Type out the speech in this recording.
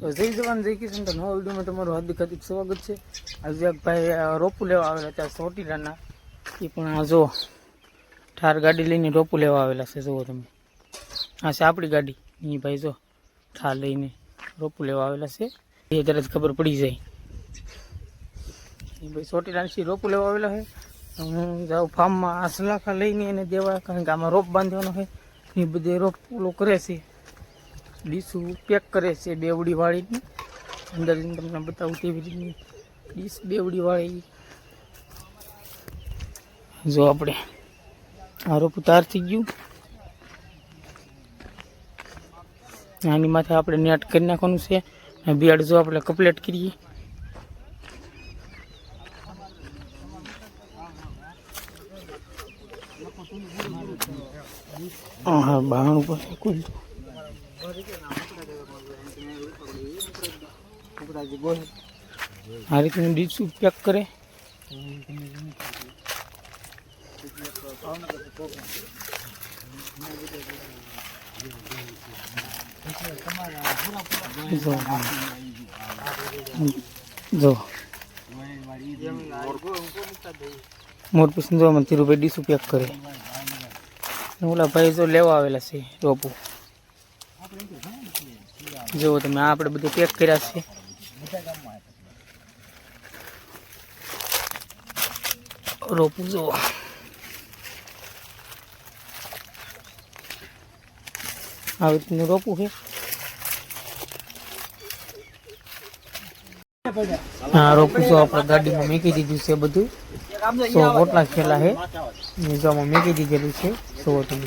તો જય જવાન જય કિશન, તો નવા વિડીયોમાં તમારું હાર્દિક હાર્દિક સ્વાગત છે। આજે એક ભાઈ રોપું લેવા આવેલા હતા ચોટીલાના, એ પણ આ જો ઠાર ગાડી લઈને રોપું લેવા આવેલા છે। જુઓ તમે, આ છે આપણી ગાડી, એ ભાઈ જો ઠાર લઈને રોપું લેવા આવેલા છે, એ તરત ખબર પડી જાય। એ ભાઈ ચોટીલાથી રોપું લેવા આવેલા છે। હું જાઉં ફાર્મમાં આ સલાખા લઈને એને દેવા, કારણ કે આમાં રોપ બાંધવાનો છે। એ બધે રોપ ઓલો કરે છે, ડીશું પેક કરે છે બેવડી વાળીની અંદર, તમને બતાવું કેવી રીતની ડીશ બેવડી વાળી। જો આપણે આ રોપ ઉતાર થઈ ગયું, આની માથે આપણે નેટ કરી નાખવાનું છે। બેડ જો આપણે કમ્પ્લીટ કરીએ, હા બાણ ઉપર કોઈ આ રીતનું ડીશું પેક કરે। જો મોર પસંદ જો મને રૂપિયા ડીશું પેક કરે। ઓલા ભાઈ જો લેવા આવેલા છે રોપું, જો તમે આપણે બધું પેક કર્યા છે। રોપું જો આવી રીતનું રોપું છે। હા રોપું જો આપણે ગાડીમાં મૂકી દીધું છે બધું, 100 પોટલા ખેલા છે, નિઝામમાં મૂકી દીધેલું છે। જો તમે